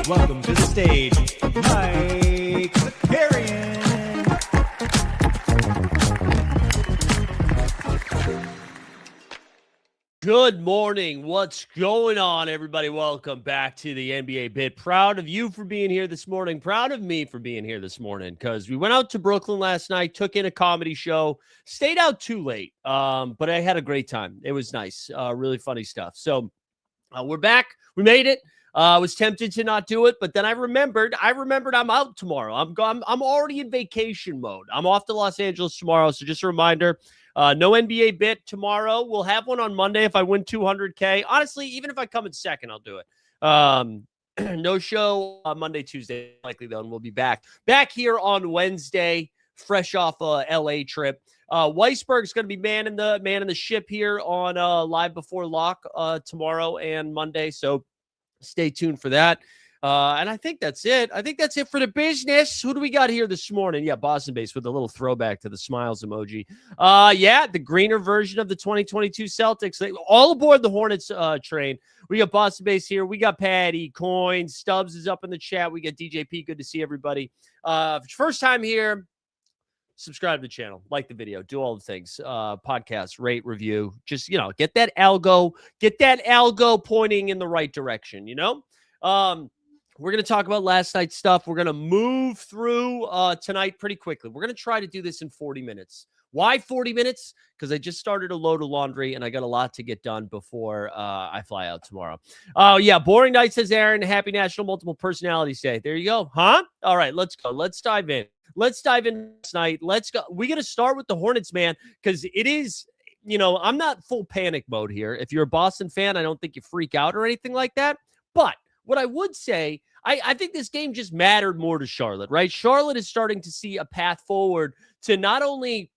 welcome to the stage, Mike Zakarian. Good morning. What's going on, everybody? Welcome back to the NBA Bit. Proud of you for being here this morning. Proud of me for being here this morning because we went out to Brooklyn last night, took in a comedy show, stayed out too late, but I had a great time. It was nice, really funny stuff. So we're back. We made it. I was tempted to not do it, but then I remembered I'm out tomorrow. I'm already in vacation mode. I'm off to Los Angeles tomorrow. So just a reminder, no NBA Bit tomorrow. We'll have one on Monday if I win 200K. Honestly, even if I come in second, I'll do it. No show on Monday, Tuesday, likely though, and we'll be back here on Wednesday, fresh off a LA trip. Weisberg's going to be man in the ship here on Live Before Lock tomorrow and Monday. So stay tuned for that. And I think that's it. I think that's it for the business. Who do we got here this morning? Yeah, Boston based with a little throwback to the smiles emoji. Yeah, the greener version of the 2022 Celtics. All aboard the Hornets train. We got Boston based here. We got Patty, Coin, Stubbs is up in the chat. We got DJP. Good to see everybody. First time here. Subscribe to the channel, like the video, do all the things, podcast, rate, review, just, get that algo pointing in the right direction, We're going to talk about last night's stuff. We're going to move through tonight pretty quickly. We're going to try to do this in 40 minutes. Why 40 minutes? Because I just started a load of laundry and I got a lot to get done before I fly out tomorrow. Oh, yeah. Boring night, says Aaron. Happy National Multiple Personalities Day. There you go. Huh? All right, let's go. Let's dive in. Let's dive in tonight. Let's go. We're going to start with the Hornets, man, because it is, I'm not full panic mode here. If you're a Boston fan, I don't think you freak out or anything like that. But what I would say, I think this game just mattered more to Charlotte, right? Charlotte is starting to see a path forward to not only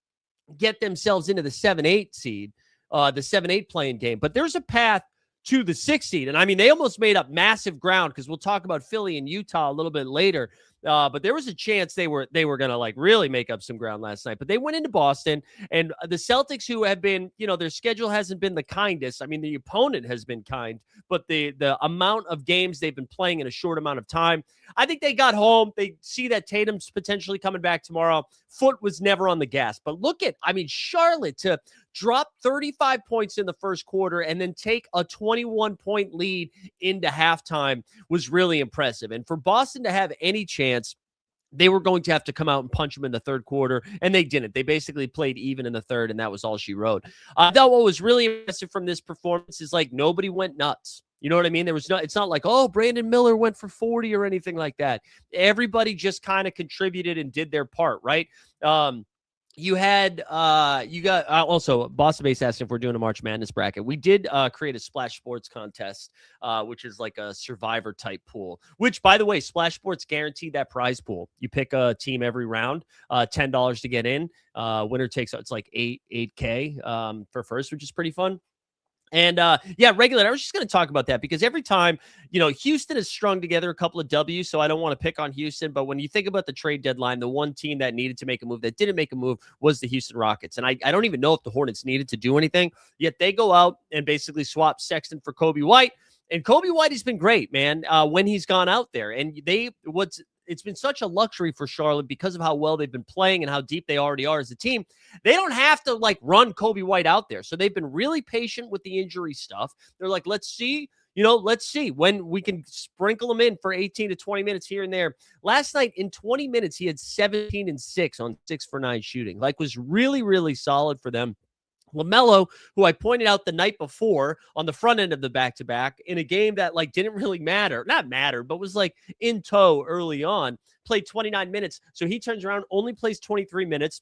get themselves into the 7-8 seed, the 7-8 playing game, but there's a path to the 6 seed. And I mean, they almost made up massive ground because we'll talk about Philly and Utah a little bit later. But there was a chance they were going to really make up some ground last night. But they went into Boston, and the Celtics, who have been, their schedule hasn't been the kindest. I mean, the opponent has been kind, but the amount of games they've been playing in a short amount of time, I think they got home. They see that Tatum's potentially coming back tomorrow. Foot was never on the gas. But Charlotte to drop 35 points in the first quarter and then take a 21-point lead into halftime was really impressive. And for Boston to have any chance, they were going to have to come out and punch them in the third quarter, and they didn't. They basically played even in the third, and that was all she wrote. I thought what was really impressive from this performance is nobody went nuts. You know what I mean? It's not like, oh, Brandon Miller went for 40 or anything like that. Everybody just kind of contributed and did their part, right? You got also Boston Base asked if we're doing a March Madness bracket. We did create a Splash Sports contest, which is like a survivor type pool, which, by the way, Splash Sports guaranteed that prize pool. You pick a team every round, $10 to get in. Winner takes, it's like $8K for first, which is pretty fun. And Regulator, I was just going to talk about that because every time, Houston has strung together a couple of W's, so I don't want to pick on Houston. But when you think about the trade deadline, the one team that needed to make a move that didn't make a move was the Houston Rockets. And I don't even know if the Hornets needed to do anything, yet they go out and basically swap Sexton for Kobe White. And Kobe White has been great, man, when he's gone out there. And it's been such a luxury for Charlotte because of how well they've been playing and how deep they already are as a team. They don't have to run Kobe White out there. So they've been really patient with the injury stuff. They're like, let's see when we can sprinkle him in for 18 to 20 minutes here and there. Last night in 20 minutes, he had 17 and 6 on 6 for 9 shooting. Was really, really solid for them. LaMelo, who I pointed out the night before on the front end of the back-to-back in a game that didn't really not matter, but was in tow early on, played 29 minutes. So he turns around, only plays 23 minutes.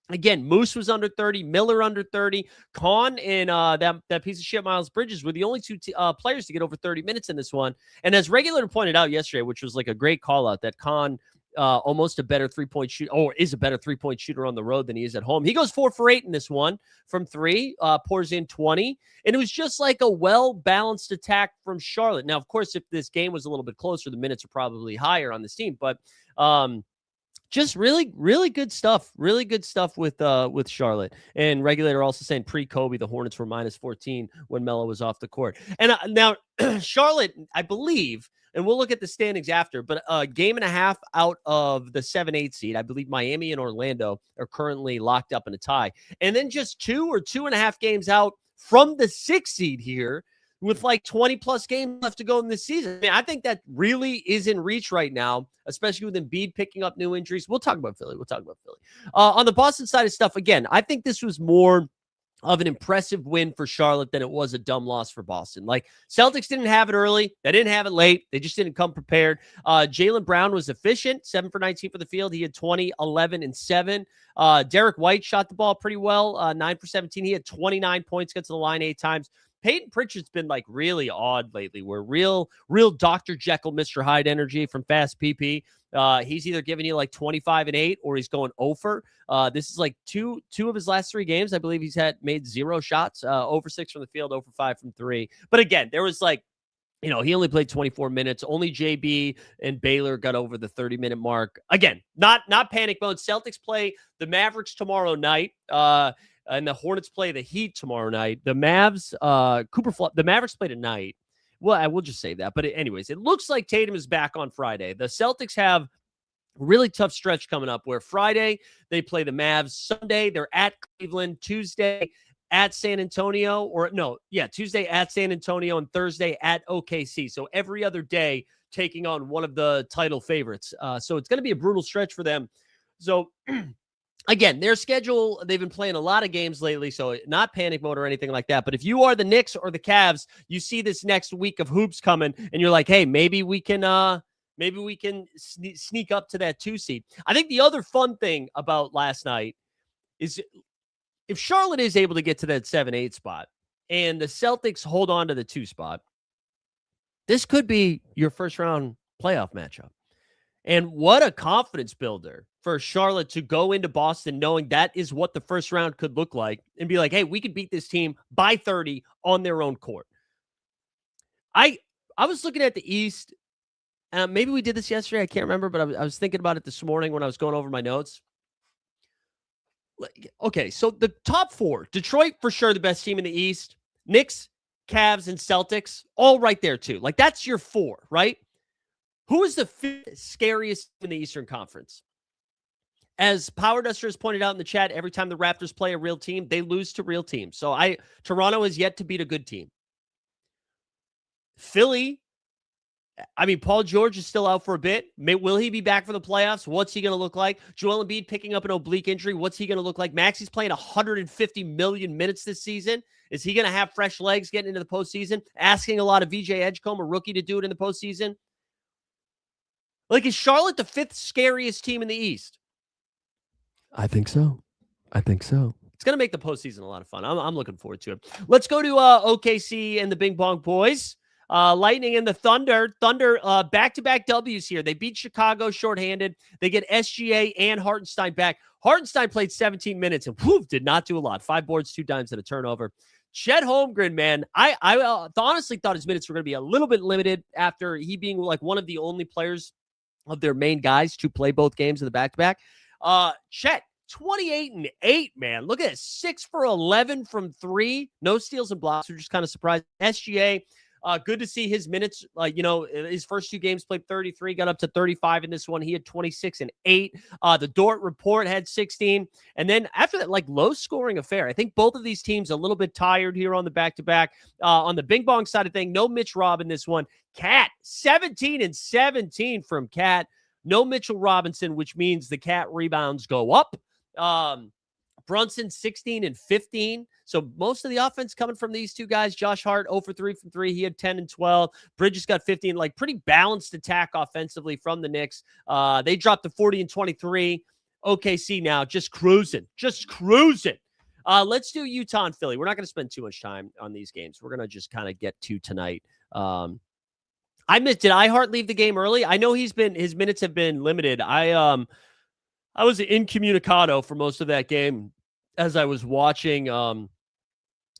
Again, Moose was under 30, Miller under 30, Kahn and that piece of shit Miles Bridges were the only two players to get over 30 minutes in this one. And as Regulator pointed out yesterday, which was a great call out, that Kahn almost a better three-point shooter, or is a better three-point shooter on the road than he is at home. He goes 4 for 8 in this one from 3, pours in 20, and it was just a well-balanced attack from Charlotte. Now, of course, if this game was a little bit closer, the minutes are probably higher on this team, but just really, really good stuff. Really good stuff with Charlotte. And Regulator also saying pre-Kobe, the Hornets were minus 14 when Melo was off the court. And now Charlotte, I believe, and we'll look at the standings after, but a game and a half out of the 7-8 seed. I believe Miami and Orlando are currently locked up in a tie. And then just 2 or 2.5 games out from the 6 seed here with 20-plus games left to go in this season. I mean, I think that really is in reach right now, especially with Embiid picking up new injuries. We'll talk about Philly. On the Boston side of stuff, again, I think this was more of an impressive win for Charlotte than it was a dumb loss for Boston. Celtics didn't have it early. They didn't have it late. They just didn't come prepared. Jaylen Brown was efficient, 7 for 19 for the field. He had 20, 11, and 7. Derek White shot the ball pretty well, 9 for 17. He had 29 points, got to the line 8 times. Peyton Pritchard's been really odd lately. We're real Dr. Jekyll, Mr. Hyde energy from Fast PP. He's either giving you 25 and 8 or he's going over. This is two of his last 3 games. I believe he's made 0 shots, over 6 from the field, over 5 from 3. But again, there was he only played 24 minutes. Only JB and Baylor got over the 30-minute mark. Again, not panic mode. Celtics play the Mavericks tomorrow night. And the Hornets play the Heat tomorrow night. The Mavs, the Mavericks play tonight. Well, I will just say that. But anyways, it looks like Tatum is back on Friday. The Celtics have a really tough stretch coming up where Friday they play the Mavs. Sunday they're at Cleveland. Tuesday at San Antonio. Tuesday at San Antonio and Thursday at OKC. So every other day taking on one of the title favorites. So it's going to be a brutal stretch for them. So again, their schedule, they've been playing a lot of games lately, so not panic mode or anything like that. But if you are the Knicks or the Cavs, you see this next week of hoops coming, and you're like, hey, maybe we can sneak up to that 2 seed. I think the other fun thing about last night is if Charlotte is able to get to that 7-8 spot and the Celtics hold on to the 2 spot, this could be your first-round playoff matchup. And what a confidence builder for Charlotte to go into Boston knowing that is what the first round could look like and be like, hey, we could beat this team by 30 on their own court. I was looking at the East, and maybe we did this yesterday. I can't remember, but I was thinking about it this morning when I was going over my notes. Okay, so the top 4, Detroit for sure the best team in the East, Knicks, Cavs, and Celtics, all right there too. That's your 4, right? Who is the 5th scariest in the Eastern Conference? As Power Duster has pointed out in the chat, every time the Raptors play a real team, they lose to real teams. So Toronto has yet to beat a good team. Philly, Paul George is still out for a bit. Will he be back for the playoffs? What's he going to look like? Joel Embiid picking up an oblique injury. What's he going to look like? Maxi's playing 150 million minutes this season. Is he going to have fresh legs getting into the postseason? Asking a lot of VJ Edgecombe, a rookie, to do it in the postseason. Is Charlotte the 5th scariest team in the East? I think so. It's going to make the postseason a lot of fun. I'm looking forward to it. Let's go to OKC and the Bing Bong Boys. Lightning and the Thunder. Thunder, back-to-back W's here. They beat Chicago shorthanded. They get SGA and Hartenstein back. Hartenstein played 17 minutes and did not do a lot. 5 boards, 2 dimes, and a turnover. Chet Holmgren, man, I honestly thought his minutes were going to be a little bit limited after he being like one of the only players of their main guys to play both games of the back-to-back. Chet, 28-8, man. Look at it. 6 for 11 from 3. No steals and blocks. We're just kind of surprised. SGA, good to see his minutes. His first 2 games played 33, got up to 35 in this one. He had 26 and 8. The Dort report had 16. And then after that, low scoring affair. I think both of these teams a little bit tired here on the back-to-back. On the Bing Bong side of thing, no Mitch Robb in this one. Cat, 17 and 17 from Cat. No Mitchell Robinson, which means the Cat rebounds go up. Brunson, 16 and 15. So most of the offense coming from these two guys. Josh Hart, 0 for 3 from 3. He had 10 and 12. Bridges got 15. Pretty balanced attack offensively from the Knicks. They dropped to 40 and 23. OKC now just cruising. Let's do Utah and Philly. We're not going to spend too much time on these games. We're going to just kind of get to tonight. Did Hart leave the game early? I know his minutes have been limited. I was incommunicado for most of that game as I was watching. I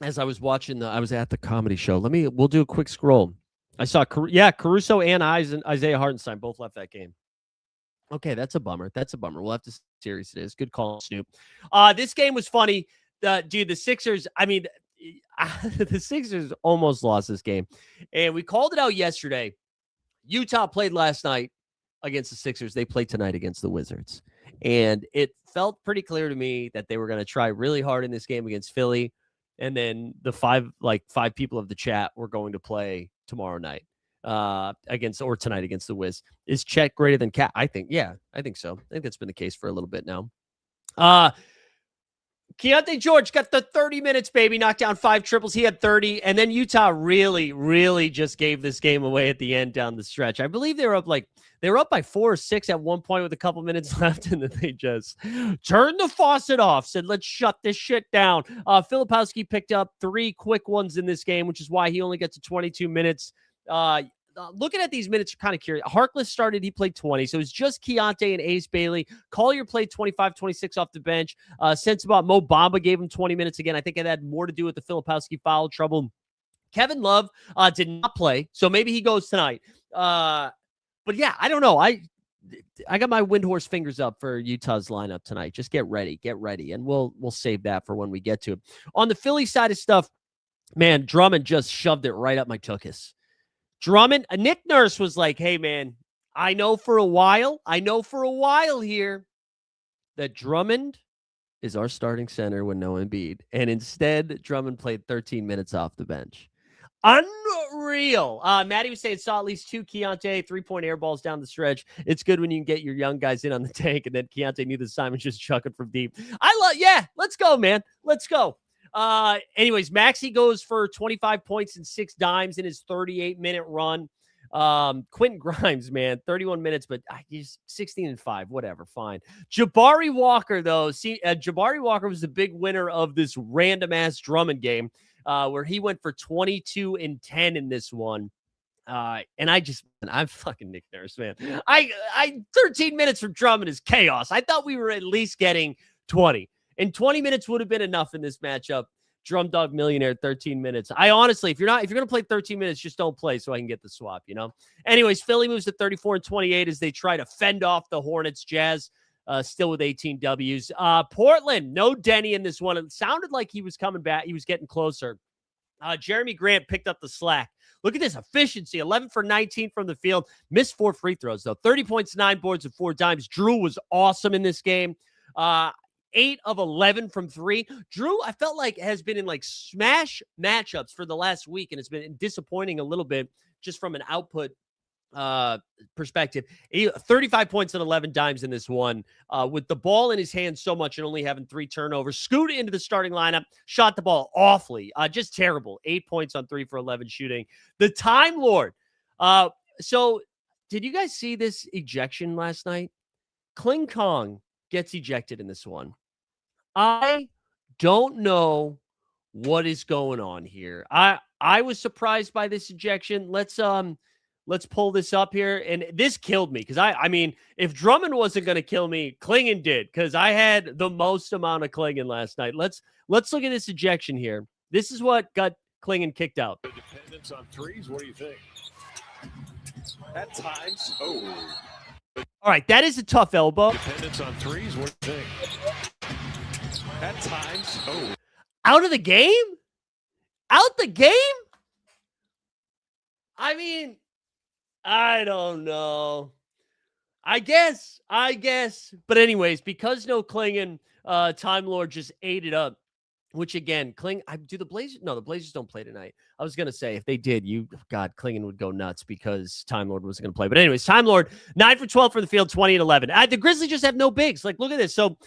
was at the comedy show. We'll do a quick scroll. I saw, Caruso and Isaiah Hartenstein both left that game. Okay, that's a bummer. We'll have to see how serious it is. Good call, Snoop. This game was funny. The Sixers, the Sixers almost lost this game. And we called it out yesterday. Utah played last night against the Sixers. They played tonight against the Wizards. And it felt pretty clear to me that they were going to try really hard in this game against Philly. And then the five people of the chat were going to play tomorrow night tonight against the Wiz. Is Chet greater than Cat? I think so. I think that's been the case for a little bit now. Keontae George got the 30 minutes, baby. Knocked down 5 triples. He had 30. And then Utah really, really just gave this game away at the end down the stretch. I believe they were up by 4 or 6 at one point with a couple minutes left, and then they just turned the faucet off, said, let's shut this shit down. Filipowski picked up 3 quick ones in this game, which is why he only gets to 22 minutes. Looking at these minutes, you're kind of curious. Harkless started, he played 20. So it's just Keontae and Ace Bailey. Collier played 25, 26 off the bench. Sense about Mo Bamba gave him 20 minutes again. I think it had more to do with the Filipowski foul trouble. Kevin Love did not play, so maybe he goes tonight. But yeah, I don't know. I got my Windhorse fingers up for Utah's lineup tonight. Just get ready, and we'll save that for when we get to it. On the Philly side of stuff, man, Drummond just shoved it right up my tuchus. Nick Nurse was like, hey, man, I know for a while here that Drummond is our starting center when no Embiid. And instead, Drummond played 13 minutes off the bench. Unreal. Maddie was saying saw at least 2 Keontae 3-point air balls down the stretch. It's good when you can get your young guys in on the tank, and then Keontae knew the assignment, just chucking from deep. Let's go, man. Let's go. Anyways, Maxey goes for 25 points and 6 dimes in his 38-minute run. Quentin Grimes, man, 31 minutes, but he's 16 and 5, whatever, fine. Jabari Walker, though, Jabari Walker was the big winner of this random-ass Drummond game, where he went for 22 and 10 in this one. And I'm fucking Nick Nurse, man. 13 minutes from Drummond is chaos. I thought we were at least getting 20. And 20 minutes would have been enough in this matchup. Drum Dog Millionaire, 13 minutes. I honestly, if you're going to play 13 minutes, just don't play so I can get the swap, Anyways, Philly moves to 34 and 28 as they try to fend off the Hornets. Jazz still with 18 Ws. Portland, no Denny in this one. It sounded like he was coming back. He was getting closer. Jeremy Grant picked up the slack. Look at this efficiency, 11 for 19 from the field. Missed 4 free throws, though. 30 points, 9 boards, and 4 dimes. Drew was awesome in this game. 8 of 11 from 3. Drew, I felt like, has been in smash matchups for the last week, and it's been disappointing a little bit just from an output perspective. 35 points and 11 dimes in this one, with the ball in his hands so much and only having 3 turnovers. Scooted into the starting lineup, shot the ball awfully, just terrible. 8 points on 3 for 11 shooting. The Time Lord. So did you guys see this ejection last night? Kling Kong gets ejected in this one. I don't know what is going on here. I was surprised by this ejection. Let's pull this up here. And this killed me because I mean, if Drummond wasn't going to kill me, Klingon did, because I had the most amount of Klingon last night. Let's look at this ejection here. This is what got Klingon kicked out. The dependence on threes. What do you think? At times. Oh. All right, that is a tough elbow. Dependence on threes. What do you think? At times. Oh. Out of the game? Out the game? I mean, I don't know. I guess. But anyways, because no Klingon, Time Lord just ate it up. Which again, do the Blazers? No, the Blazers don't play tonight. I was gonna say if they did, Klingon would go nuts because Time Lord wasn't gonna play. But anyways, Time Lord 9 for 12 from the field, 20 and 11. The Grizzlies just have no bigs. Like, look at this. So,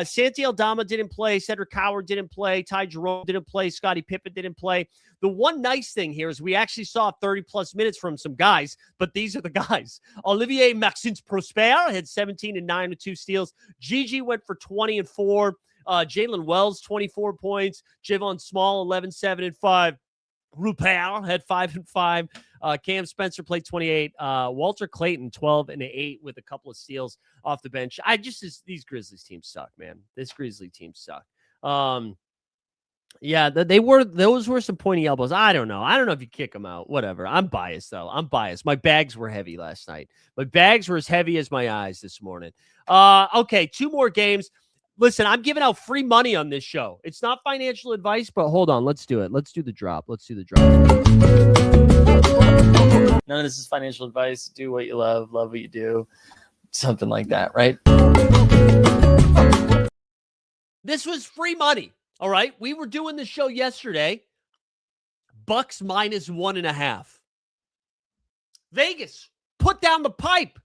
Santi Aldama didn't play. Cedric Howard didn't play. Ty Jerome didn't play. Scottie Pippen didn't play. The one nice thing here is we actually saw 30 plus minutes from some guys, but these are the guys. Olivier Maxence Prosper had 17 and 9 with 2 steals. Gigi went for 20 and 4. Jalen Wells, 24 points. Javon Small, 11, 7, and 5. Rupert had 5 and 5. Cam Spencer played 28. Walter Clayton, 12 and 8 with a couple of steals off the bench. These Grizzlies teams suck, man. This Grizzly team suck. Yeah, those were some pointy elbows. I don't know if you kick them out. Whatever. I'm biased, though. My bags were heavy last night. My bags were as heavy as my eyes this morning. Okay, 2 more games. Listen, I'm giving out free money on this show. It's not financial advice, but hold on. Let's do it. Let's do the drop. None of this is financial advice. Do what you love what you do. Something like that, right? This was free money. All right. We were doing the show yesterday. Bucks minus 1.5. Vegas, put down the pipe.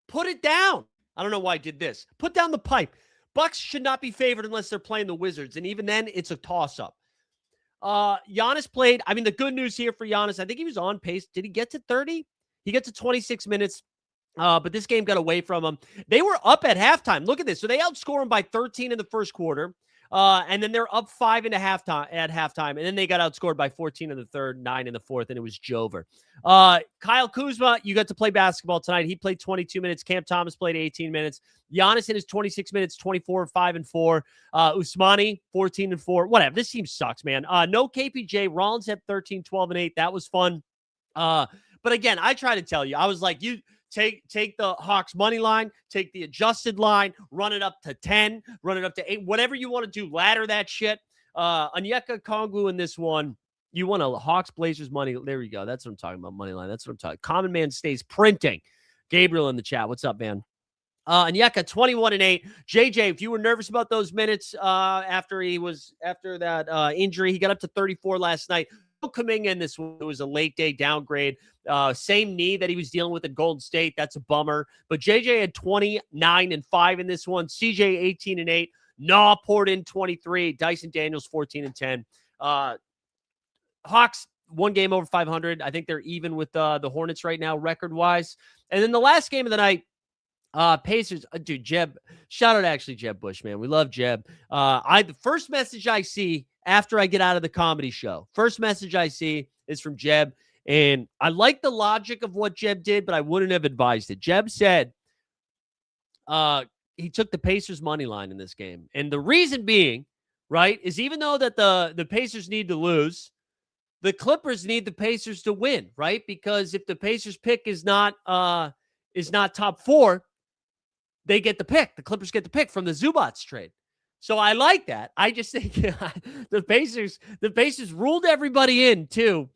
Put it down. I don't know why I did this. Put down the pipe. Bucks should not be favored unless they're playing the Wizards. And even then, it's a toss-up. Giannis played. I mean, the good news here for Giannis, I think he was on pace. Did he get to 30? He got to 26 minutes. But this game got away from him. They were up at halftime. Look at this. So they outscore him by 13 in the first quarter. And then they're up 5 at halftime. And then they got outscored by 14 in the third, 9 in the fourth, and it was Jover. Kyle Kuzma, you got to play basketball tonight. He played 22 minutes. Cam Thomas played 18 minutes. Giannis in his 26 minutes, 24, 5 and 4. Usmani, 14 and 4. Whatever. This team sucks, man. No KPJ. Rollins had 13, 12 and 8. That was fun. But again, I try to tell you, I was like, you take the Hawks money line, take the adjusted line, run it up to 10, run it up to 8, whatever you want to do, ladder that shit. Onyeka Okongwu in this one, you want a Hawks Blazers money. There you go. That's what I'm talking about. Money line. That's what I'm talking. Common Man stays printing. Gabriel in the chat. What's up, man? Onyeka 21 and 8. JJ, if you were nervous about those minutes after that injury, he got up to 34 last night. Coming in this one, it was a late day downgrade. Same knee that he was dealing with at Golden State. That's a bummer. But JJ had 29 and 5 in this one. CJ 18 and 8. Naw poured in 23. Dyson Daniels 14 and 10. Hawks 1 game over 500. I think they're even with the Hornets right now, record wise. And then the last game of the night, Pacers, dude, Jeb, shout out actually Jeb Bush, man. We love Jeb. The first message I see after I get out of the comedy show, first message I see is from Jeb. And I like the logic of what Jeb did, but I wouldn't have advised it. Jeb said he took the Pacers money line in this game. And the reason being, right, is even though that the Pacers need to lose, the Clippers need the Pacers to win, right? Because if the Pacers pick is not top 4, they get the pick. The Clippers get the pick from the Zubats trade. So I like that. I just think the Pacers ruled everybody in too,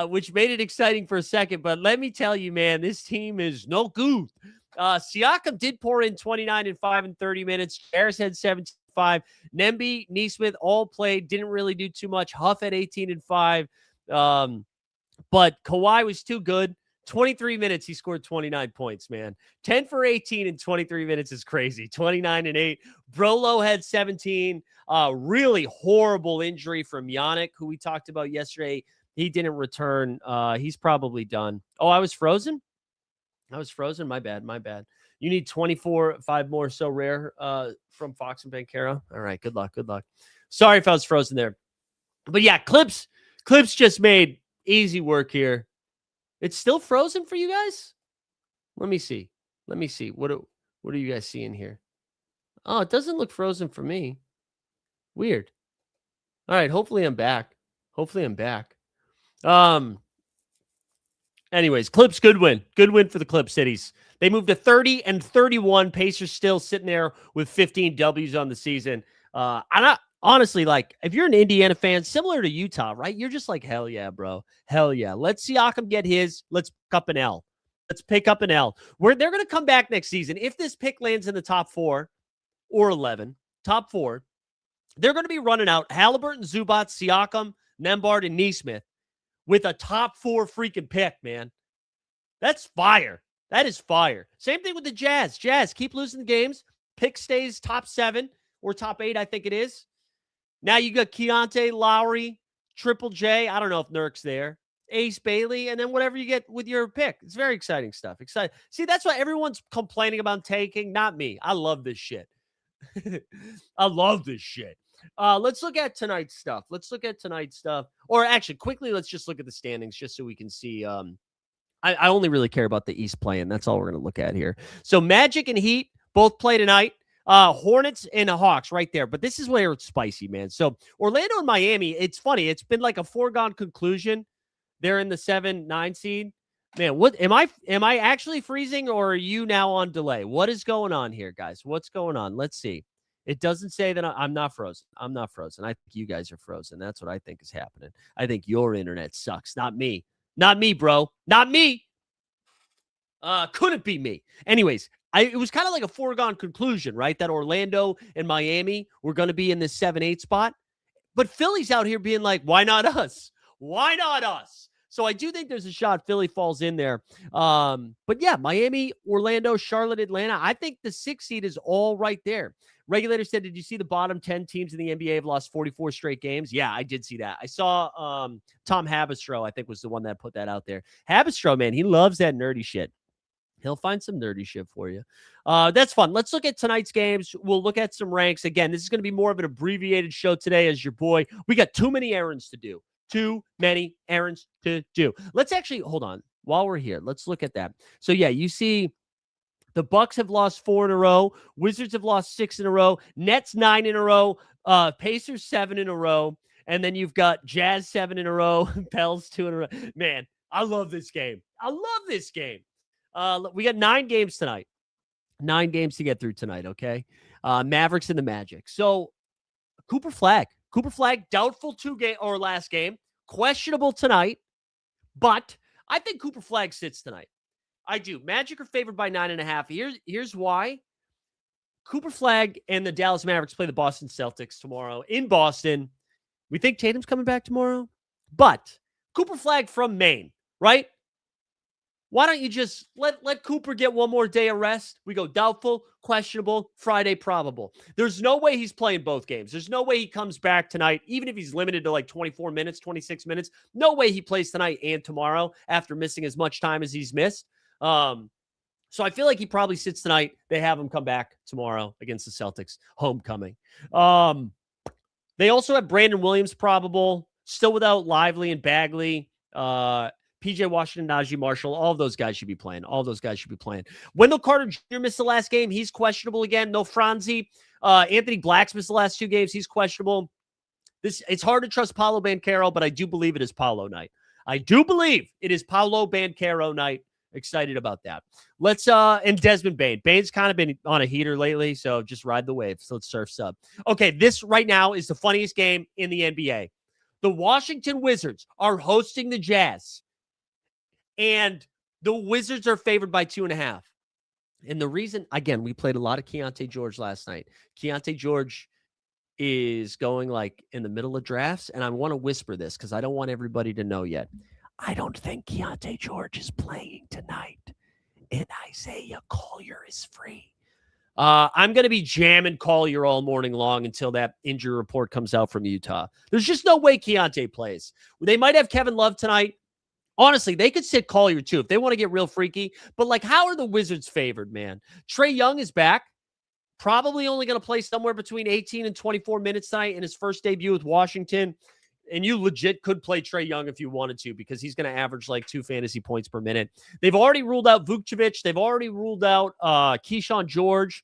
which made it exciting for a second. But let me tell you, man, this team is no good. Siakam did pour in 29 and 5 in 30 minutes. Harris had 17 and 5. Nemby, Neesmith all played. Didn't really do too much. Huff at 18 and 5. But Kawhi was too good. 23 minutes, he scored 29 points, man. 10 for 18 in 23 minutes is crazy. 29 and 8. Brolo had 17. Really horrible injury from Yannick, who we talked about yesterday. He didn't return. He's probably done. Oh, I was frozen? My bad. You need 24, 5 more. So rare from Fox and Bankero. All right, good luck. Sorry if I was frozen there. But yeah, Clips just made easy work here. It's still frozen for you guys? Let me see. What are you guys seeing here? Oh, it doesn't look frozen for me. Weird. All right. Hopefully I'm back. Um. Anyways, Clips, good win. Good win for the Clip Cities. They moved to 30-31. Pacers still sitting there with 15 W's on the season. I'm not honestly like if you're an Indiana fan, similar to Utah, right? You're just like, hell yeah, bro. Hell yeah. Let's Siakam get his. Let's pick up an L. Where they're gonna come back next season. If this pick lands in the top 4 or 11, top 4, they're gonna be running out Halliburton, Zubac, Siakam, Nembhard, and Nesmith with a top 4 freaking pick, man. That's fire. That is fire. Same thing with the Jazz. Jazz keep losing the games. Pick stays top 7 or top 8, I think it is. Now you got Keontae, Lowry, Triple J. I don't know if Nurk's there. Ace Bailey, and then whatever you get with your pick. It's very exciting stuff. Exciting. See, that's why everyone's complaining about taking. Not me. I love this shit. I love this shit. Let's look at tonight's stuff. Or actually, quickly, let's just look at the standings just so we can see. I only really care about the East playing. That's all we're going to look at here. So Magic and Heat both play tonight. Hornets and the Hawks right there. But this is where it's spicy, man. So Orlando and Miami, it's funny. It's been like a foregone conclusion. They're in the 7-9 seed. Man, what am I actually freezing or are you now on delay? What is going on here, guys? What's going on? Let's see. It doesn't say that I'm not frozen. I'm not frozen. I think you guys are frozen. That's what I think is happening. I think your internet sucks. Not me. Not me, bro. Not me. Couldn't be me. Anyways, it was kind of like a foregone conclusion, right? That Orlando and Miami were going to be in this 7-8 spot. But Philly's out here being like, why not us? Why not us? So I do think there's a shot Philly falls in there. But yeah, Miami, Orlando, Charlotte, Atlanta. I think the 6 seed is all right there. Regulator said, did you see the bottom 10 teams in the NBA have lost 44 straight games? Yeah, I did see that. I saw Tom Habistro, I think, was the one that put that out there. Habistro, man, he loves that nerdy shit. He'll find some nerdy shit for you. That's fun. Let's look at tonight's games. We'll look at some ranks. Again, this is going to be more of an abbreviated show today as your boy. We got too many errands to do. Let's actually, hold on. While we're here, let's look at that. So, yeah, you see the Bucks have lost 4 in a row. Wizards have lost 6 in a row. Nets 9 in a row. Pacers 7 in a row. And then you've got Jazz 7 in a row. Pels 2 in a row. Man, I love this game. We got 9 games tonight. 9 games to get through tonight, okay? Mavericks and the Magic. So, Cooper Flag, doubtful last game. Questionable tonight. But I think Cooper Flag sits tonight. I do. Magic are favored by 9.5. Here's why. Cooper Flag and the Dallas Mavericks play the Boston Celtics tomorrow in Boston. We think Tatum's coming back tomorrow. But Cooper Flag from Maine, right? Why don't you just let Cooper get one more day of rest? We go doubtful, questionable, Friday probable. There's no way he's playing both games. There's no way he comes back tonight, even if he's limited to like 24 minutes, 26 minutes. No way he plays tonight and tomorrow after missing as much time as he's missed. So I feel like he probably sits tonight. They have him come back tomorrow against the Celtics. Homecoming. They also have Brandon Williams probable, still without Lively and Bagley. PJ Washington, Najee Marshall, all of those guys should be playing. Wendell Carter Jr. missed the last game. He's questionable again. No Franzi. Anthony Black's missed the last 2 games. He's questionable. It's hard to trust Paolo Banchero, but I do believe it is Paolo night. Excited about that. And Desmond Bane. Bane's kind of been on a heater lately, so just ride the wave. So let's surf sub. Okay, this right now is the funniest game in the NBA. The Washington Wizards are hosting the Jazz. And the Wizards are favored by 2.5. And the reason, again, we played a lot of Keontae George last night. Keontae George is going like in the middle of drafts. And I want to whisper this because I don't want everybody to know yet. I don't think Keontae George is playing tonight. And Isaiah Collier is free. I'm going to be jamming Collier all morning long until that injury report comes out from Utah. There's just no way Keontae plays. They might have Kevin Love tonight. Honestly, they could sit Collier too if they want to get real freaky. But like, how are the Wizards favored, man? Trae Young is back. Probably only going to play somewhere between 18 and 24 minutes tonight in his first debut with Washington. And you legit could play Trae Young if you wanted to because he's going to average like 2 fantasy points per minute. They've already ruled out Vukcevic. They've already ruled out Keyshawn George.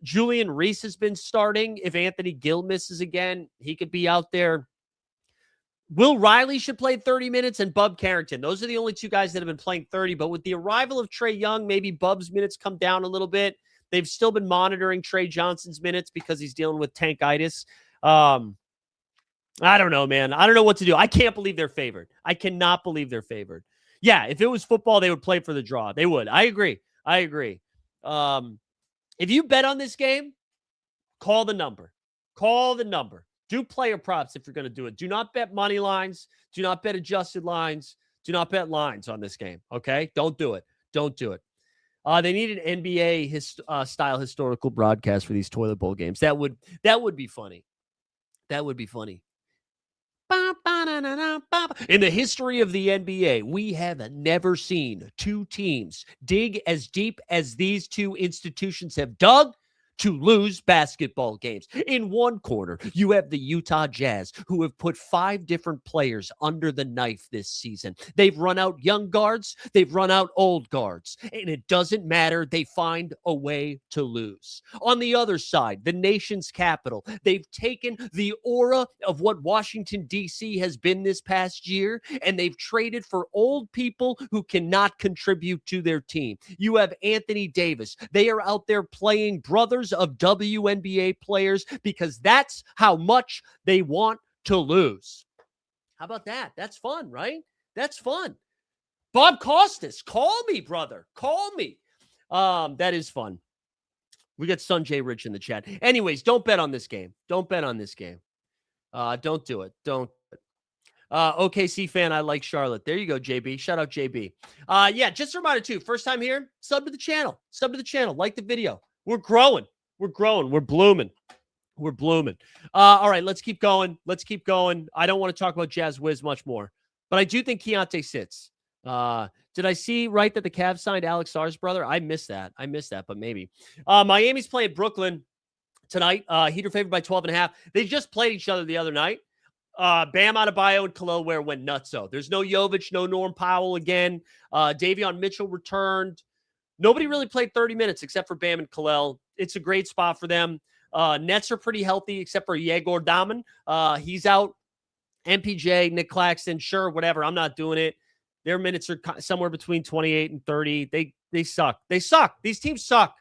Julian Reese has been starting. If Anthony Gill misses again, he could be out there. Will Riley should play 30 minutes and Bub Carrington. Those are the only two guys that have been playing 30. But with the arrival of Trae Young, maybe Bub's minutes come down a little bit. They've still been monitoring Trey Johnson's minutes because he's dealing with tankitis. I don't know, man. I don't know what to do. I can't believe they're favored. I cannot believe they're favored. Yeah, if it was football, they would play for the draw. They would. I agree. If you bet on this game, call the number. Call the number. Do player props if you're going to do it. Do not bet money lines. Do not bet adjusted lines. Do not bet lines on this game, okay? Don't do it. Don't do it. They need an NBA style historical broadcast for these toilet bowl games. That would be funny. That would be funny. In the history of the NBA, we have never seen two teams dig as deep as these two institutions have dug to lose basketball games. In one corner, you have the Utah Jazz, who have put 5 different players under the knife this season. They've run out young guards. They've run out old guards. And it doesn't matter. They find a way to lose. On the other side, the nation's capital, they've taken the aura of what Washington, D.C. has been this past year, and they've traded for old people who cannot contribute to their team. You have Anthony Davis. They are out there playing brothers of WNBA players because that's how much they want to lose. How about that? That's fun, right? That's fun. Bob Costas, call me, brother. Call me. That is fun. We got Sunjay Rich in the chat. Anyways, don't bet on this game. Don't bet on this game. Don't do it. Don't. OKC fan, I like Charlotte. There you go, JB. Shout out, JB. Yeah, just a reminder, too. First time here, sub to the channel. Sub to the channel. Like the video. We're growing. We're growing. We're blooming. We're blooming. All right, let's keep going. Let's keep going. I don't want to talk about Jazz Wiz much more, but I do think Keontae sits. Did I see right that the Cavs signed Alex Sarr's brother? I missed that, but maybe. Miami's playing Brooklyn tonight. Heat are favored by 12.5. They just played each other the other night. Bam Adebayo and Khalil Ware went nutso. There's no Jovic, no Norm Powell again. Davion Mitchell returned. Nobody really played 30 minutes except for Bam and Khalil. It's a great spot for them. Nets are pretty healthy except for Yegor Daman. He's out. MPJ, Nick Claxton, sure, whatever. I'm not doing it. Their minutes are somewhere between 28 and 30. They suck. They suck. These teams suck.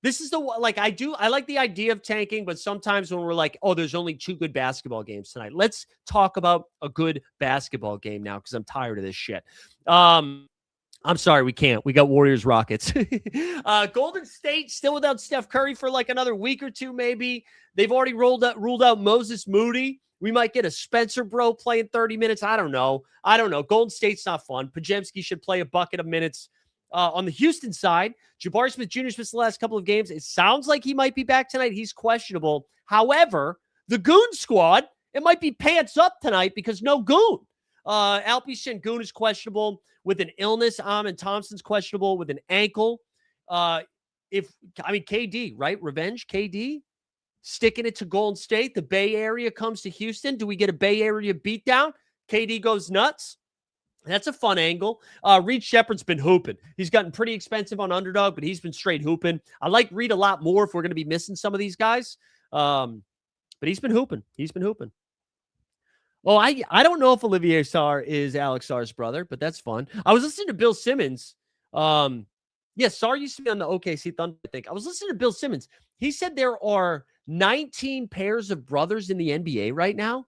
This is I like the idea of tanking, but sometimes when we're like, oh, there's only 2 good basketball games tonight. Let's talk about a good basketball game now because I'm tired of this shit. I'm sorry, we can't. We got Warriors Rockets. Golden State still without Steph Curry for like another week or 2, maybe. They've already ruled out Moses Moody. We might get a Spencer Bro playing 30 minutes. I don't know. Golden State's not fun. Pajemski should play a bucket of minutes. On the Houston side, Jabari Smith Jr. missed the last couple of games. It sounds like he might be back tonight. He's questionable. However, the Goon squad, it might be pants up tonight because no Goon. Alpi Sengun is questionable with an illness. Amin Thompson's questionable with an ankle. KD, right? Revenge, KD. Sticking it to Golden State. The Bay Area comes to Houston. Do we get a Bay Area beatdown? KD goes nuts. That's a fun angle. Reed Shepherd's been hooping. He's gotten pretty expensive on Underdog, but he's been straight hooping. I like Reed a lot more if we're going to be missing some of these guys. But he's been hooping. Oh, I don't know if Olivier Sarr is Alex Sarr's brother, but that's fun. I was listening to Bill Simmons. Sarr used to be on the OKC Thunder, I think. I was listening to Bill Simmons. He said there are 19 pairs of brothers in the NBA right now.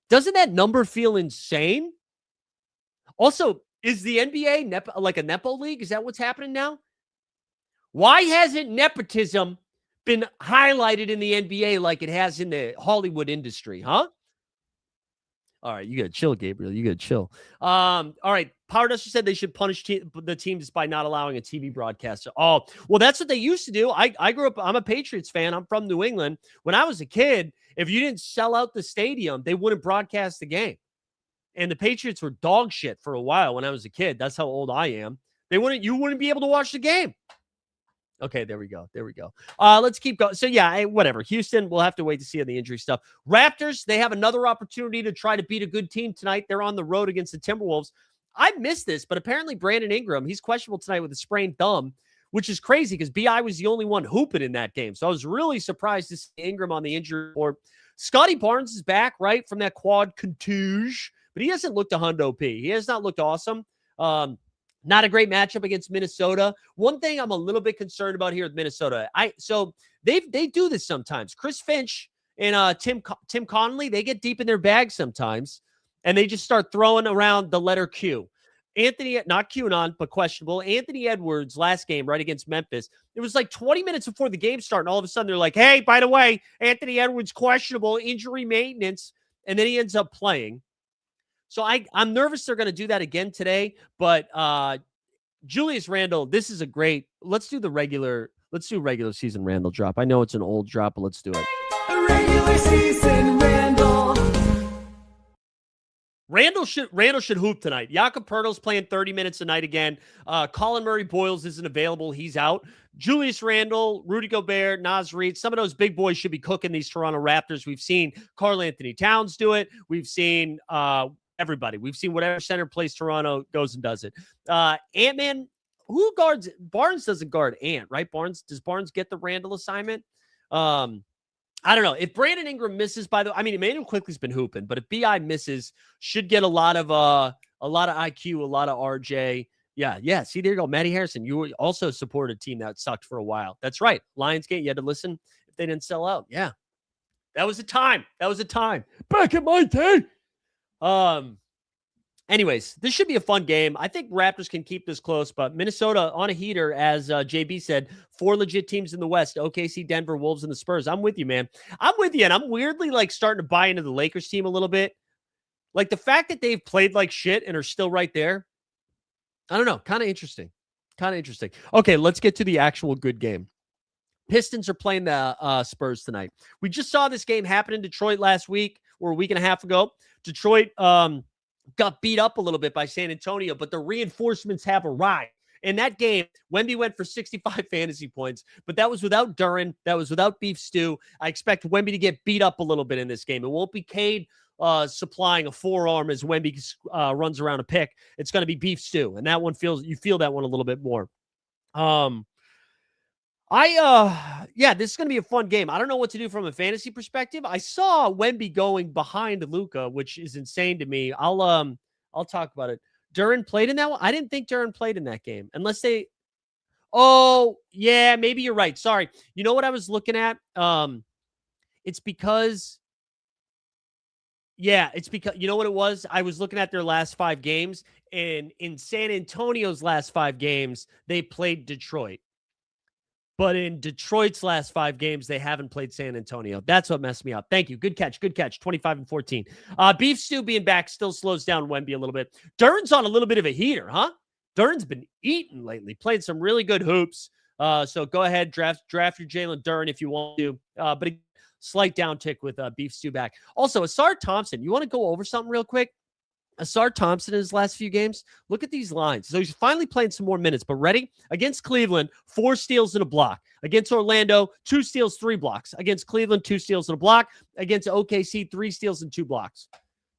Doesn't that number feel insane? Also, is the NBA like a Nepo league? Is that what's happening now? Why hasn't nepotism been highlighted in the NBA like it has in the Hollywood industry, huh? All right, you got to chill, Gabriel. You got to chill. All right, Power Duster said they should punish the teams by not allowing a TV broadcast. Oh, well, that's what they used to do. I grew up, I'm a Patriots fan. I'm from New England. When I was a kid, if you didn't sell out the stadium, they wouldn't broadcast the game. And the Patriots were dog shit for a while when I was a kid. That's how old I am. You wouldn't be able to watch the game. Okay, there we go. Let's keep going. So, yeah, whatever. Houston, we'll have to wait to see on the injury stuff. Raptors, they have another opportunity to try to beat a good team tonight. They're on the road against the Timberwolves. I missed this, but apparently Brandon Ingram, he's questionable tonight with a sprained thumb, which is crazy because B.I. was the only one hooping in that game. So I was really surprised to see Ingram on the injury report. Scotty Barnes is back, right, from that quad contusion, but he hasn't looked a hundo P. He has not looked awesome. Not a great matchup against Minnesota. One thing I'm a little bit concerned about here with Minnesota. So they do this sometimes. Chris Finch and Tim Connolly, they get deep in their bag sometimes, and they just start throwing around the letter Q. Anthony, not QAnon, but questionable. Anthony Edwards last game, right, against Memphis. It was like 20 minutes before the game started, and all of a sudden they're like, hey, by the way, Anthony Edwards questionable, injury maintenance, and then he ends up playing. So I'm nervous they're going to do that again today, but Julius Randle, this is a great, let's do regular season Randle drop. I know it's an old drop, but let's do it. Regular season Randle. Randle should hoop tonight. Jakob Poeltl's playing 30 minutes a night again. Colin Murray-Boyles isn't available. He's out. Julius Randle, Rudy Gobert, Naz Reid, some of those big boys should be cooking these Toronto Raptors. We've seen Karl Anthony Towns do it. We've seen everybody. We've seen whatever center plays Toronto goes and does it. Ant-Man, who guards? Barnes doesn't guard Ant, right? Does Barnes get the Randle assignment? I don't know. If Brandon Ingram misses, Emmanuel Quickley's been hooping, but if BI misses, should get a lot of IQ, a lot of RJ. Yeah. See, there you go. Matty Harrison, you also supported a team that sucked for a while. That's right. Lionsgate, you had to listen if they didn't sell out. Yeah. That was a time. Back in my day. Anyways, this should be a fun game. I think Raptors can keep this close, but Minnesota on a heater, as JB said, 4 legit teams in the West, OKC, Denver, Wolves, and the Spurs. I'm with you, man. I'm with you, and I'm weirdly starting to buy into the Lakers team a little bit. Like the fact that they've played like shit and are still right there. I don't know. Kind of interesting. Okay, let's get to the actual good game. Pistons are playing the Spurs tonight. We just saw this game happen in Detroit last week or a week and a half ago. Detroit got beat up a little bit by San Antonio, but the reinforcements have arrived. In that game, Wemby went for 65 fantasy points, but that was without Duren. That was without Beef Stew. I expect Wemby to get beat up a little bit in this game. It won't be Cade supplying a forearm as Wemby runs around a pick. It's going to be Beef Stew, and that one you feel that one a little bit more. This is going to be a fun game. I don't know what to do from a fantasy perspective. I saw Wemby going behind Luka, which is insane to me. I'll talk about it. Duren played in that one. I didn't think Duren played in that game unless they. Oh yeah, maybe you're right. Sorry. You know what I was looking at? It's because you know what it was? I was looking at their last 5 games, and in San Antonio's last 5 games, they played Detroit. But in Detroit's last 5 games, they haven't played San Antonio. That's what messed me up. Thank you. Good catch. 25-14. Beef Stew being back still slows down Wemby a little bit. Duren's on a little bit of a heater, huh? Duren's been eating lately, playing some really good hoops. So go ahead, draft your Jalen Duren if you want to. But a slight downtick with Beef Stew back. Also, Asar Thompson, you want to go over something real quick? Asar Thompson in his last few games, look at these lines. So he's finally playing some more minutes, but ready? Against Cleveland, 4 steals and a block. Against Orlando, 2 steals, 3 blocks. Against Cleveland, 2 steals and a block. Against OKC, 3 steals and 2 blocks.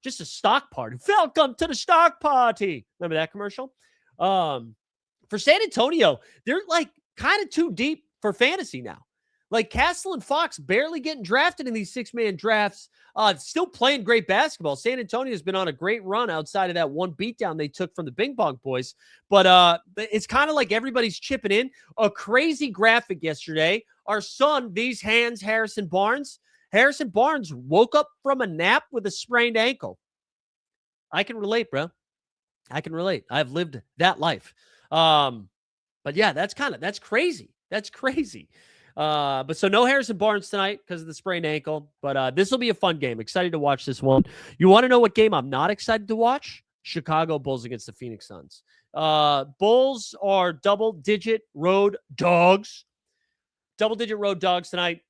Just a stock party. Welcome to the stock party. Remember that commercial? For San Antonio, they're like kind of too deep for fantasy now. Like Castle and Fox barely getting drafted in these 6-man drafts. Still playing great basketball. San Antonio has been on a great run outside of that one beatdown they took from the Bing Bong Boys. But it's kind of like everybody's chipping in. A crazy graphic yesterday. Our son, these hands, Harrison Barnes. Harrison Barnes woke up from a nap with a sprained ankle. I can relate, bro. I can relate. I've lived that life. But yeah, that's crazy. That's crazy. But so no Harrison Barnes tonight because of the sprained ankle. But this will be a fun game. Excited to watch this one. You want to know what game I'm not excited to watch? Chicago Bulls against the Phoenix Suns. Bulls are double-digit road dogs. Double-digit road dogs tonight.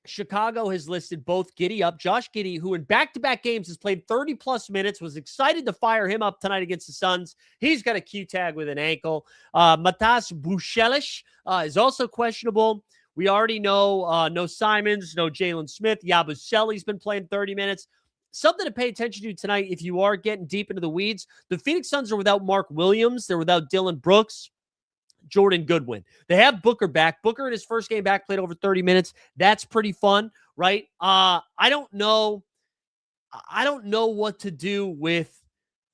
Chicago has listed both Giddey up. Josh Giddey, who in back-to-back games has played 30-plus minutes, was excited to fire him up tonight against the Suns. He's got a Q tag with an ankle. Matas Buchelich is also questionable. We already know no Simons, no Jalen Smith. Yabusele's been playing 30 minutes. Something to pay attention to tonight if you are getting deep into the weeds. The Phoenix Suns are without Mark Williams. They're without Dylan Brooks, Jordan Goodwin. They have Booker back. Booker in his first game back played over 30 minutes. That's pretty fun. right? I don't know what to do with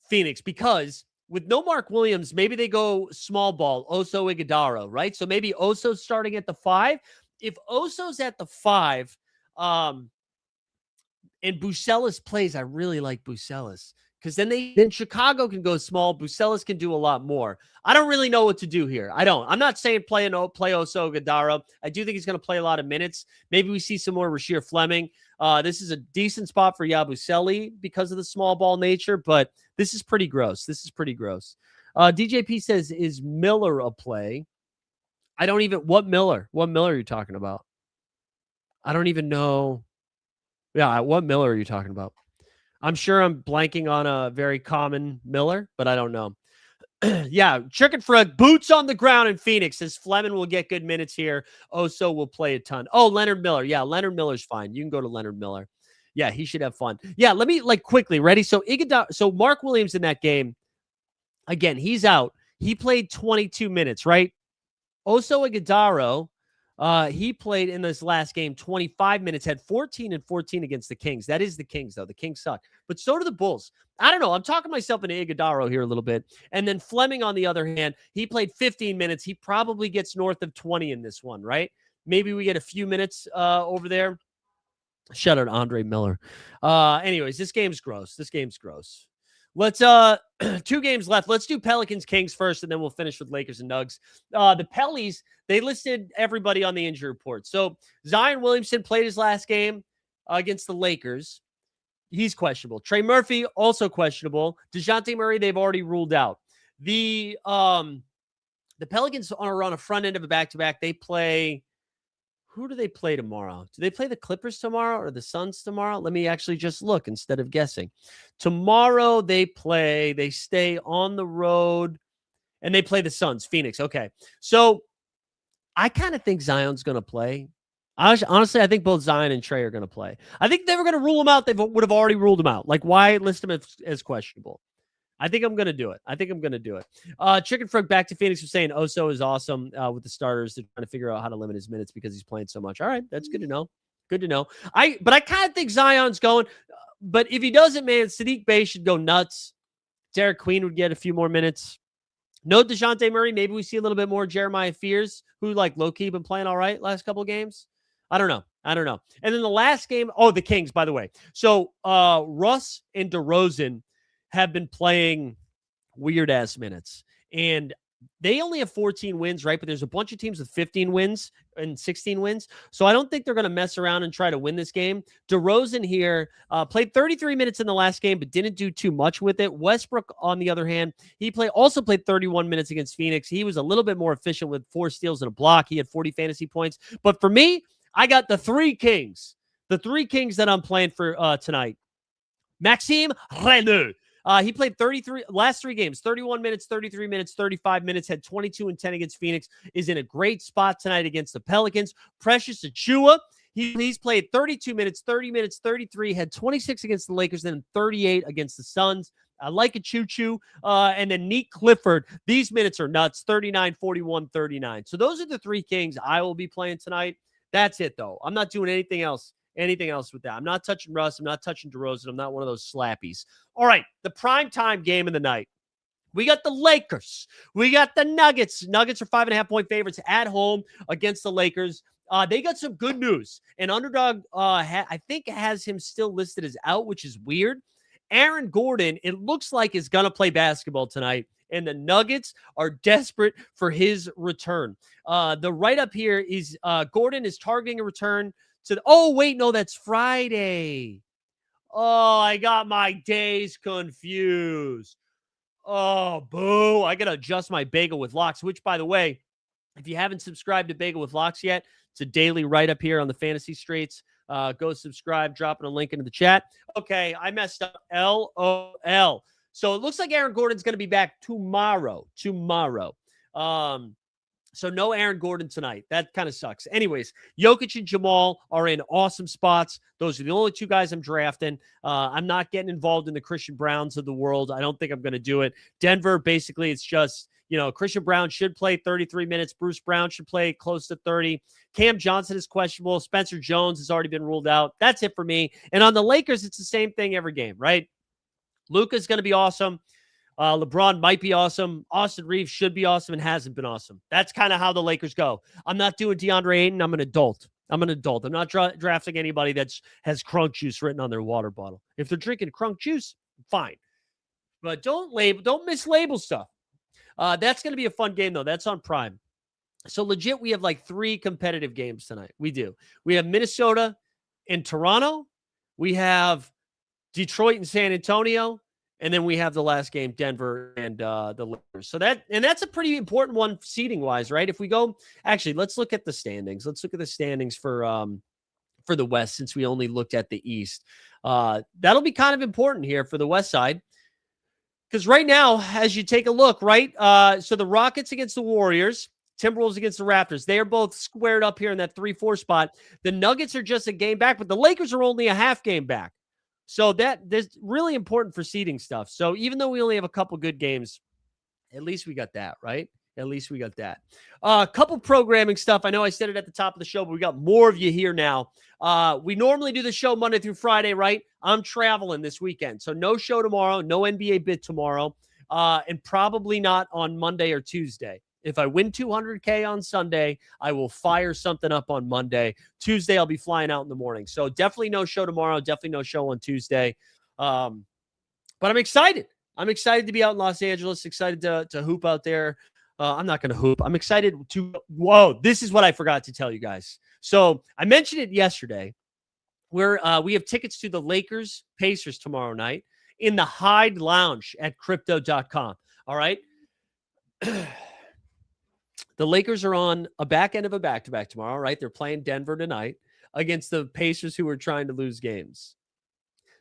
Phoenix because with no Mark Williams, maybe they go small ball, Oso Iguodala, right? So maybe Oso's starting at the 5. If Oso's at the 5, and Bucelis plays, I really like Bucelis because then Chicago can go small. Bucelis can do a lot more. I don't really know what to do here. I'm not saying play Oso Iguodala. I do think he's going to play a lot of minutes. Maybe we see some more Rasheer Fleming. This is a decent spot for Yabusele because of the small ball nature, but this is pretty gross. DJP says, is Miller a play? What Miller? What Miller are you talking about? I don't even know. Yeah, what Miller are you talking about? I'm sure I'm blanking on a very common Miller, but I don't know. Yeah, Chicken Frog, boots on the ground in Phoenix, says Fleming will get good minutes here. Oso will play a ton. Oh, Leonard Miller. Yeah, Leonard Miller's fine. You can go to Leonard Miller. Yeah, he should have fun. Yeah, let me quickly, ready? So Mark Williams in that game, again, he's out. He played 22 minutes, right? Oso Iguodala, he played in this last game 25 minutes, had 14 and 14 against the Kings. That is the Kings, though. The Kings suck. But so do the Bulls. I don't know. I'm talking myself into Iguodala here a little bit. And then Fleming, on the other hand, he played 15 minutes. He probably gets north of 20 in this one, right? Maybe we get a few minutes over there. Shout out Andre Miller. Anyways, this game's gross. Let's 2 games left. Let's do Pelicans Kings first, and then we'll finish with Lakers and Nugs. The Pellies, they listed everybody on the injury report. So Zion Williamson played his last game against the Lakers. He's questionable. Trey Murphy, also questionable. DeJounte Murray, they've already ruled out. The Pelicans are on a front end of a back-to-back. They play. Who do they play tomorrow? Do they play the Clippers tomorrow or the Suns tomorrow? Let me actually just look instead of guessing. Tomorrow they stay on the road, and they play the Suns, Phoenix. Okay. So I kind of think Zion's going to play. Honestly, I think both Zion and Trey are going to play. I think if they were going to rule him out, they would have already ruled him out. Like, why list him as questionable? I think I'm going to do it. Chicken Frog back to Phoenix was saying Oso is awesome with the starters. They're trying to figure out how to limit his minutes because he's playing so much. All right, that's good to know. But I kind of think Zion's going. But if he doesn't, man, Sadiq Bey should go nuts. Derek Queen would get a few more minutes. No DeJounte Murray. Maybe we see a little bit more Jeremiah Fears, who low-key been playing all right last couple of games. I don't know. And then the last game, the Kings, by the way. So Russ and DeRozan have been playing weird-ass minutes. And they only have 14 wins, right? But there's a bunch of teams with 15 wins and 16 wins. So I don't think they're going to mess around and try to win this game. DeRozan here played 33 minutes in the last game, but didn't do too much with it. Westbrook, on the other hand, also played 31 minutes against Phoenix. He was a little bit more efficient with 4 steals and a block. He had 40 fantasy points. But for me, I got the 3 Kings. The 3 Kings that I'm playing for tonight. Maxime Renaud. He played last 3 games, 31 minutes, 33 minutes, 35 minutes, had 22 and 10 against Phoenix, is in a great spot tonight against the Pelicans. Precious Achiuwa, he's played 32 minutes, 30 minutes, 33, had 26 against the Lakers, then 38 against the Suns. I like a choo-choo. And then Neek Clifford, these minutes are nuts, 39, 41, 39. So those are the 3 Kings I will be playing tonight. That's it, though. I'm not doing anything else with that. I'm not touching Russ. I'm not touching DeRozan. I'm not one of those slappies. All right, the primetime game of the night. We got the Lakers. We got the Nuggets. Nuggets are 5.5-point favorites at home against the Lakers. They got some good news. And Underdog, I think, has him still listed as out, which is weird. Aaron Gordon, it looks like, is going to play basketball tonight. And the Nuggets are desperate for his return. The write-up here is Gordon is targeting a return to that's Friday. Oh, I got my days confused. Oh, boo. I got to adjust my Bagel with Locks, which, by the way, if you haven't subscribed to Bagel with Locks yet, it's a daily write-up here on the Fantasy Straits. Go subscribe, dropping a link into the chat. Okay, I messed up. LOL. So it looks like Aaron Gordon's going to be back tomorrow. So no Aaron Gordon tonight. That kind of sucks. Anyways, Jokic and Jamal are in awesome spots. Those are the only 2 guys I'm drafting. I'm not getting involved in the Christian Browns of the world. I don't think I'm going to do it. Denver, basically, it's just, Christian Brown should play 33 minutes. Bruce Brown should play close to 30. Cam Johnson is questionable. Spencer Jones has already been ruled out. That's it for me. And on the Lakers, it's the same thing every game, right? Luka's going to be awesome. LeBron might be awesome. Austin Reeves should be awesome and hasn't been awesome. That's kind of how the Lakers go. I'm not doing DeAndre Ayton. I'm an adult. I'm not drafting anybody that has crunk juice written on their water bottle. If they're drinking crunk juice, fine. But don't mislabel stuff. That's going to be a fun game, though. That's on Prime. So legit, we have like 3 competitive games tonight. We do. We have Minnesota and Toronto. We have Detroit and San Antonio. And then we have the last game, Denver and the Lakers. So that's a pretty important one seeding wise, right? If we go, actually, let's look at the standings. Let's look at the standings for the West, since we only looked at the East. That'll be kind of important here for the West side. Because right now, as you take a look, right? So the Rockets against the Warriors, Timberwolves against the Raptors, they are both squared up here in that 3-4 spot. The Nuggets are just a game back, but the Lakers are only a half game back. So that's really important for seeding stuff. So even though we only have a couple good games, at least we got that, right? At least we got that. A couple programming stuff. I know I said it at the top of the show, but we got more of you here now. We normally do the show Monday through Friday, right? I'm traveling this weekend. So no show tomorrow, no NBA bit tomorrow, and probably not on Monday or Tuesday. If I win 200K on Sunday, I will fire something up on Monday. Tuesday, I'll be flying out in the morning. So definitely no show tomorrow. Definitely no show on Tuesday. But I'm excited. I'm excited to be out in Los Angeles. Excited to hoop out there. I'm not going to hoop. I'm excited to – whoa, this is what I forgot to tell you guys. So I mentioned it yesterday. We have tickets to the Lakers-Pacers tomorrow night in the Hyde Lounge at Crypto.com. All right? The Lakers are on a back end of a back-to-back tomorrow, right? They're playing Denver tonight against the Pacers, who are trying to lose games.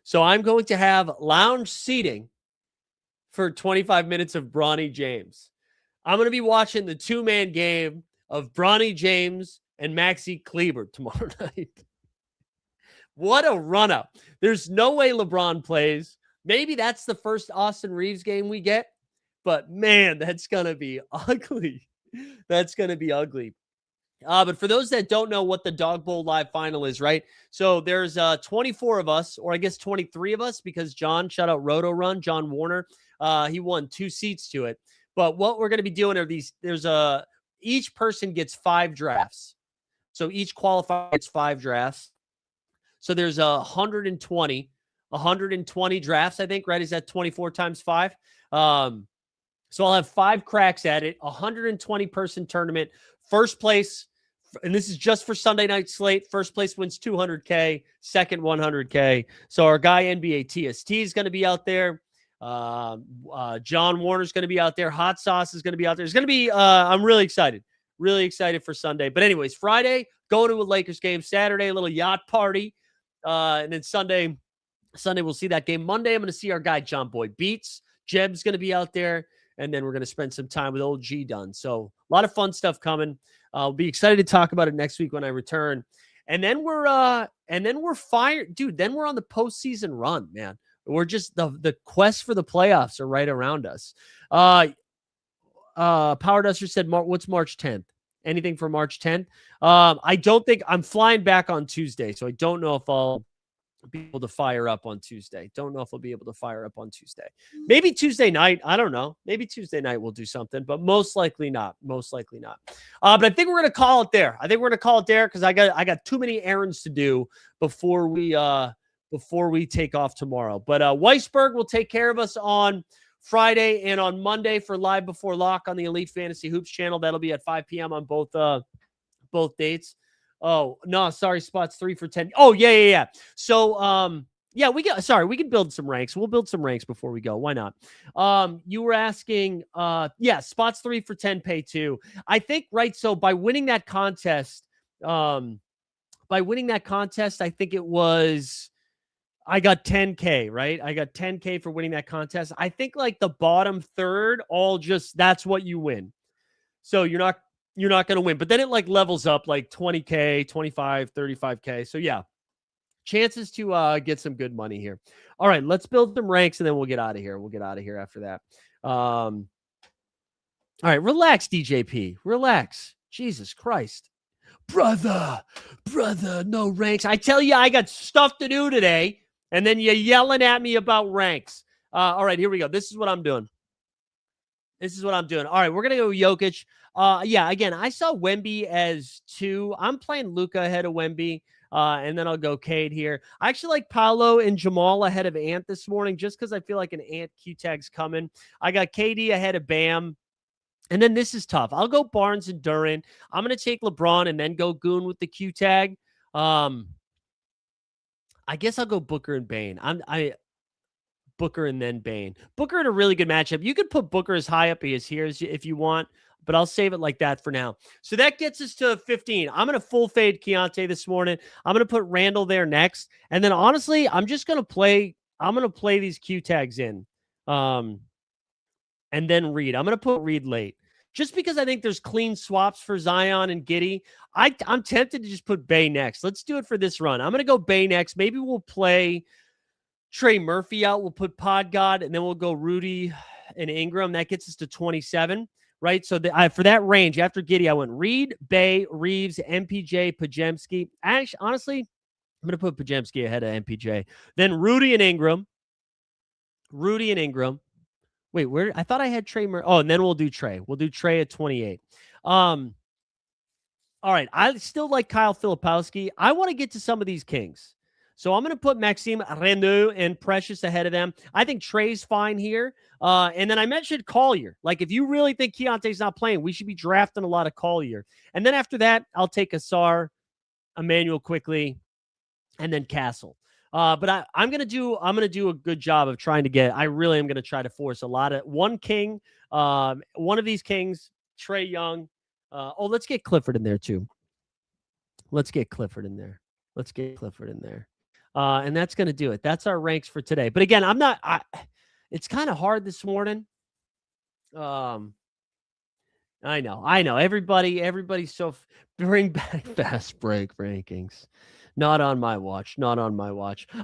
So I'm going to have lounge seating for 25 minutes of Bronny James. I'm going to be watching the 2-man game of Bronny James and Maxi Kleber tomorrow night. What a run-up. There's no way LeBron plays. Maybe that's the first Austin Reeves game we get, but man, that's going to be ugly. That's going to be ugly. But for those that don't know what the Dog Bowl Live final is, right? So there's 24 of us, or I guess 23 of us, because John, shout out Roto Run, John Warner, he won 2 seats to it. But what we're going to be doing are each person gets 5 drafts. So each qualifier gets 5 drafts. So there's 120 drafts, I think, right? Is that 24 times 5? So I'll have 5 cracks at it, 120 person tournament. First place, and this is just for Sunday night slate. First place wins 200K, second 100K. So our guy NBA TST is going to be out there. John Warner's going to be out there. Hot Sauce is going to be out there. It's going to be, I'm really excited for Sunday. But anyways, Friday, go to a Lakers game. Saturday, a little yacht party. And then Sunday we'll see that game. Monday, I'm going to see our guy John Boy Beats. Jeb's going to be out there. And then we're going to spend some time with old G Dunn. So a lot of fun stuff coming. I'll be excited to talk about it next week when I return. And then we're fired, dude. Then we're on the postseason run, man. We're just the quest for the playoffs are right around us. Power Duster said, what's March 10th? Anything for March 10th? I don't think I'm flying back on Tuesday, so I don't know if I'll be able to fire up on Tuesday. Maybe Tuesday night. I don't know. Maybe Tuesday night we'll do something, but most likely not. But I think we're going to call it there. Because I got too many errands to do before we take off tomorrow. But Weisberg will take care of us on Friday and on Monday for Live Before Lock on the Elite Fantasy Hoops channel. That'll be at 5 p.m. on both dates. Oh, no, sorry, spots 3 for 10. Oh, yeah. So, we can build some ranks. We'll build some ranks before we go. Why not? You were asking, spots 3 for 10 pay 2. I think, right, so by winning that contest, I think it was, I got 10K, right? I got 10K for winning that contest. I think like the bottom third, that's what you win. So you're not going to win, but then it like levels up like 20K, 25, 35K. So yeah, chances to get some good money here. All right, let's build some ranks and then we'll get out of here. After that. All right, relax, DJP. Relax. Jesus Christ. Brother, no ranks. I tell you, I got stuff to do today, and then you're yelling at me about ranks. All right, here we go. This is what I'm doing. All right, we're going to go Jokic. Yeah, again, I saw Wemby as 2. I'm playing Luka ahead of Wemby, and then I'll go Cade here. I actually like Paolo and Jamal ahead of Ant this morning just because I feel like an Ant Q-tag's coming. I got KD ahead of Bam. And then this is tough. I'll go Barnes and Duran. I'm going to take LeBron and then go Goon with the Q tag. I guess I'll go Booker and Bane. Booker and then Bane. Booker in a really good matchup. You could put Booker as high up as here if you want, but I'll save it like that for now. So that gets us to 15. I'm going to full fade Keontae this morning. I'm going to put Randall there next. And then honestly, I'm going to play these Q tags in. And then Reed. I'm going to put Reed late. Just because I think there's clean swaps for Zion and Giddey. I'm tempted to just put Bay next. Let's do it for this run. I'm going to go Bay next. Maybe we'll play Trey Murphy out. We'll put Pod God, and then we'll go Rudy and Ingram. That gets us to 27, right? So for that range, after Giddey, I went Reed, Bay, Reeves, MPJ, Pajemski. Actually, honestly, I'm going to put Pajemski ahead of MPJ. Then Rudy and Ingram. Wait, where? I thought I had Trey. And then we'll do Trey. We'll do Trey at 28. All right. I still like Kyle Filipowski. I want to get to some of these Kings. So I'm going to put Maxime Renaud and Precious ahead of them. I think Trey's fine here. And then I mentioned Collier. Like, if you really think Keontae's not playing, we should be drafting a lot of Collier. And then after that, I'll take Asar, Emmanuel quickly, and then Castle. But I'm gonna do a good job of trying to get. I really am gonna try to force a lot of one king, one of these Kings, Trey Young. Let's get Clifford in there too. And that's gonna do it. That's our ranks for today. But again, it's kind of hard this morning. I know. Everybody's so bring back fast break rankings. Not on my watch.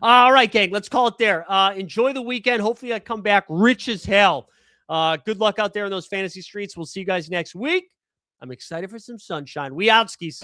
All right, gang, let's call it there. Enjoy the weekend. Hopefully I come back rich as hell. Good luck out there in those fantasy streets. We'll see you guys next week. I'm excited for some sunshine. We out, skis.